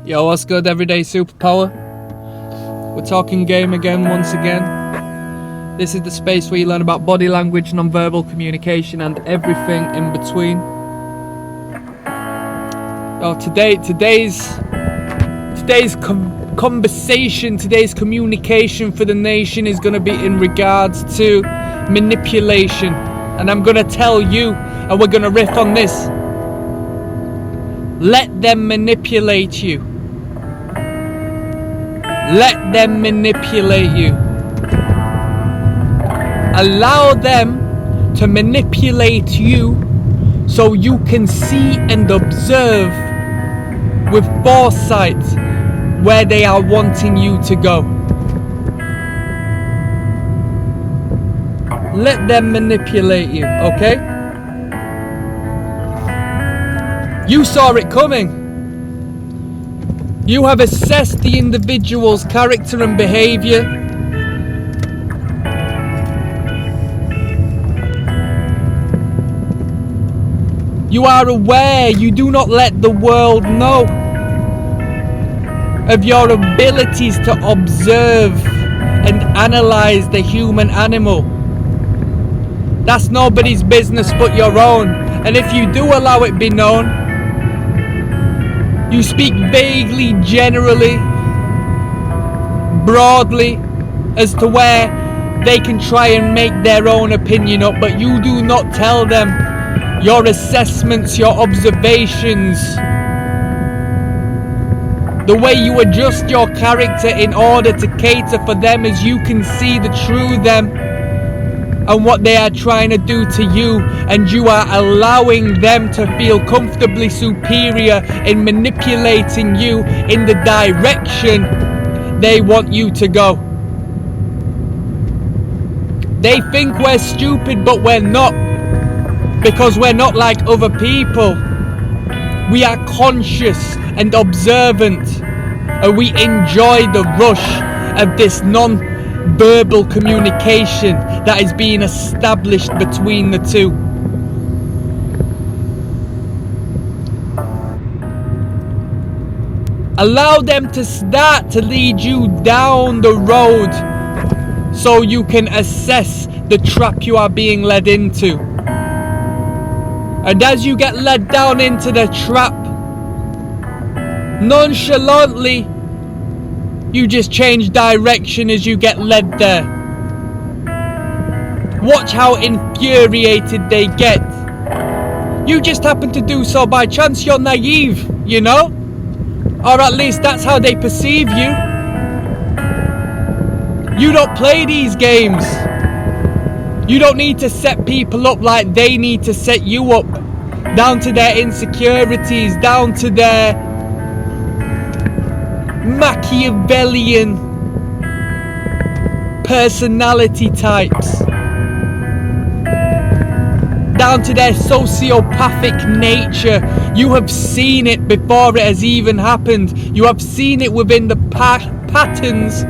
Yo, what's good, everyday superpower? We're talking game again, once again. This is the space where you learn about body language, non-verbal communication, and everything in between. Oh, today's conversation, today's communication for the nation is going to be in regards to manipulation. And I'm going to tell you, and we're going to riff on this. Let them manipulate you. Let them manipulate you. Allow them to manipulate you so you can see and observe with foresight where they are wanting you to go. Let them manipulate you, okay? You saw it coming. You have assessed the individual's character and behavior. You are aware. You do not let the world know of your abilities to observe and analyze the human animal. That's nobody's business but your own. And if you do allow it be known, you speak vaguely, generally, broadly, as to where they can try and make their own opinion up, but you do not tell them your assessments, your observations, the way you adjust your character in order to cater for them as you can see the true them and what they are trying to do to you, and you are allowing them to feel comfortably superior in manipulating you in the direction they want you to go. They think we're stupid, but we're not, because we're not like other people. We are conscious and observant, and we enjoy the rush of this non-verbal communication that is being established between the two. Allow them to start to lead you down the road so you can assess the trap you are being led into. And as you get led down into the trap, nonchalantly, you just change direction as you get led there. Watch how infuriated they get. You just happen to do so by chance. You're naive, you know? Or at least that's how they perceive you. You don't play these games. You don't need to set people up like they need to set you up. Down to their insecurities, down to their Machiavellian personality types, down to their sociopathic nature. You have seen it before it has even happened. You have seen it within the patterns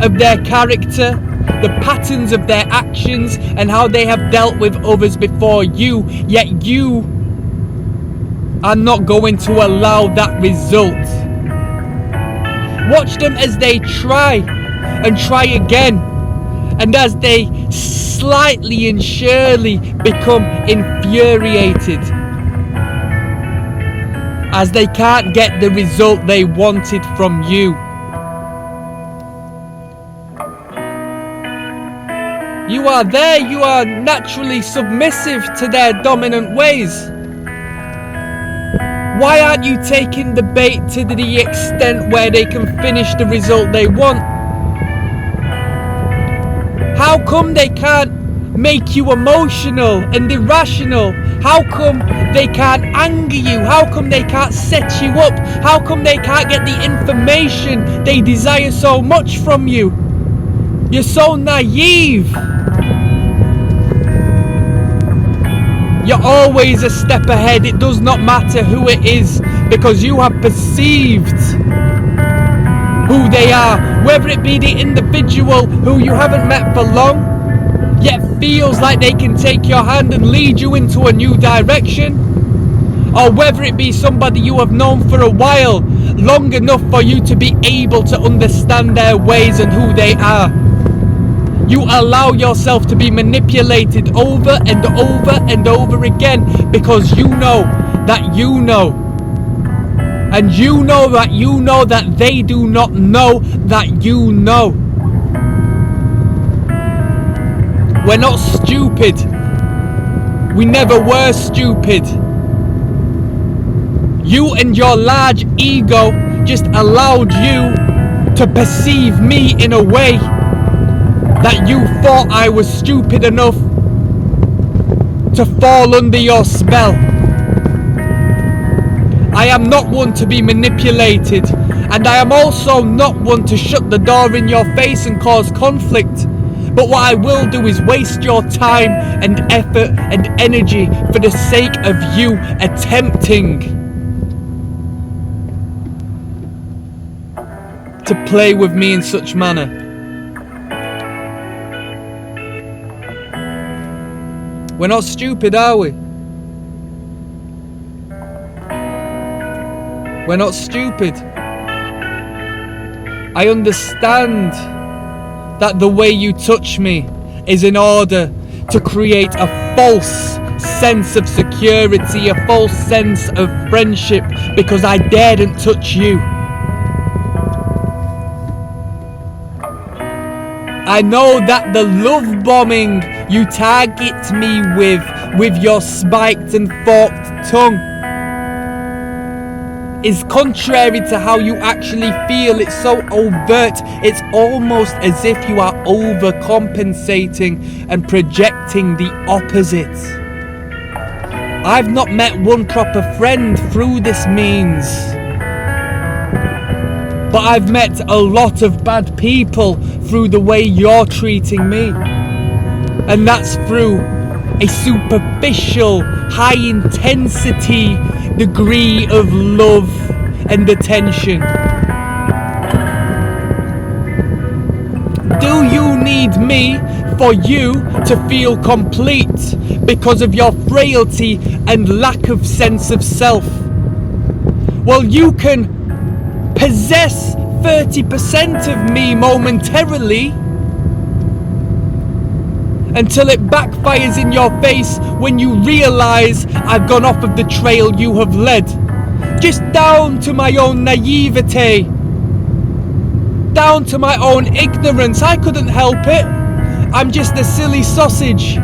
of their character, the patterns of their actions, and how they have dealt with others before you, yet you are not going to allow that result. Watch them as they try and try again, and as they slightly and surely become infuriated as they can't get the result they wanted from you. You are there, you are naturally submissive to their dominant ways. Why aren't you taking the bait to the extent where they can finish the result they want? How come they can't make you emotional and irrational? How come they can't anger you? How come they can't set you up? How come they can't get the information they desire so much from you? You're so naive. You're always a step ahead. It does not matter who it is, because you have perceived who they are. Whether it be the individual who you haven't met for long, yet feels like they can take your hand and lead you into a new direction, or whether it be somebody you have known for a while long enough for you to be able to understand their ways and who they are. You allow yourself to be manipulated over and over and over again because you know that you know. And you know that they do not know that you know. We're not stupid. We never were stupid. You and your large ego just allowed you to perceive me in a way that you thought I was stupid enough to fall under your spell. I am not one to be manipulated, and I am also not one to shut the door in your face and cause conflict. But what I will do is waste your time and effort and energy for the sake of you attempting to play with me in such manner. We're not stupid, are we? We're not stupid. I understand that the way you touch me is in order to create a false sense of security, a false sense of friendship, because I daren't touch you. I know that the love bombing you target me with your spiked and forked tongue is contrary to how you actually feel. It's so overt. It's almost as if you are overcompensating and projecting the opposite. I've not met one proper friend through this means, but I've met a lot of bad people through the way you're treating me. And that's through a superficial, high intensity degree of love and attention. Do you need me for you to feel complete because of your frailty and lack of sense of self? Well, you can possess 30% of me momentarily until it backfires in your face when you realise I've gone off of the trail you have led. Just down to my own naivete, down to my own ignorance. I couldn't help it. I'm just a silly sausage.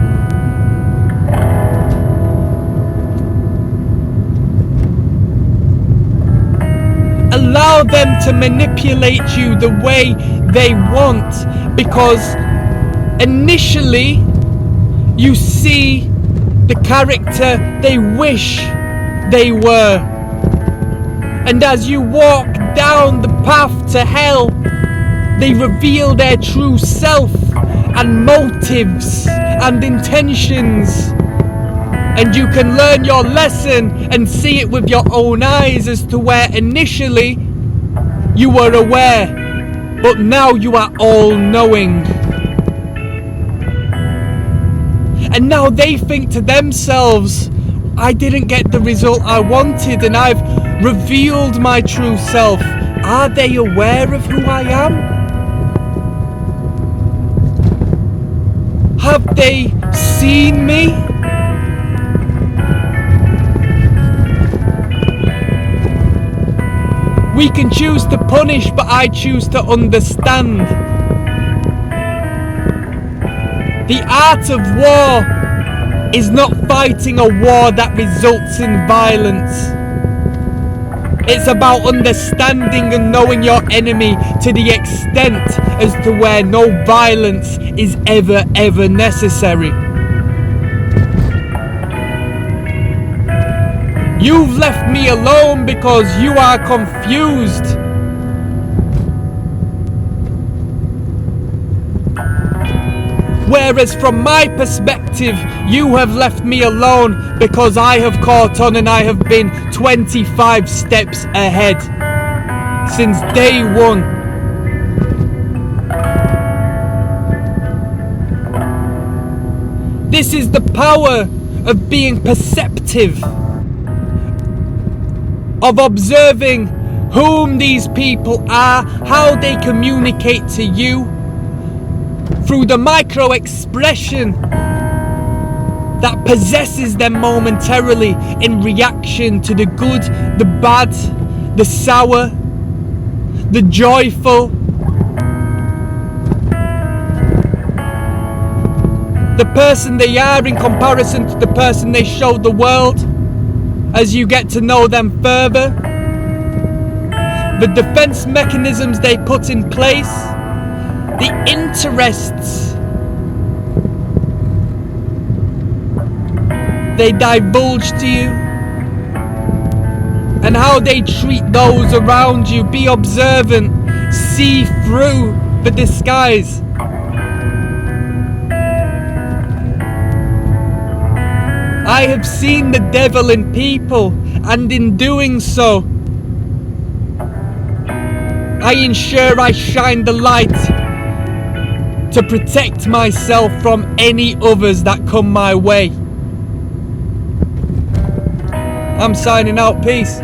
Allow them to manipulate you the way they want, because initially you see the character they wish they were, and as you walk down the path to hell, they reveal their true self and motives and intentions, and you can learn your lesson and see it with your own eyes as to where initially you were aware, but now you are all-knowing. And now they think to themselves, I didn't get the result I wanted and I've revealed my true self. Are they aware of who I am? Have they seen me? We can choose to punish, but I choose to understand. The art of war is not fighting a war that results in violence. It's about understanding and knowing your enemy to the extent as to where no violence is ever necessary. You've left me alone because you are confused. Whereas from my perspective, you have left me alone because I have caught on and I have been 25 steps ahead since day one. This is the power of being perceptive, of observing whom these people are, how they communicate to you, through the micro expression that possesses them momentarily in reaction to the good, the bad, the sour, the joyful. The person they are in comparison to the person they show the world, as you get to know them further. The defense mechanisms they put in place, the interests they divulge to you, and how they treat those around you. Be observant, see through the disguise. I have seen the devil in people, and in doing so, I ensure I shine the light to protect myself from any others that come my way. I'm signing out. Peace.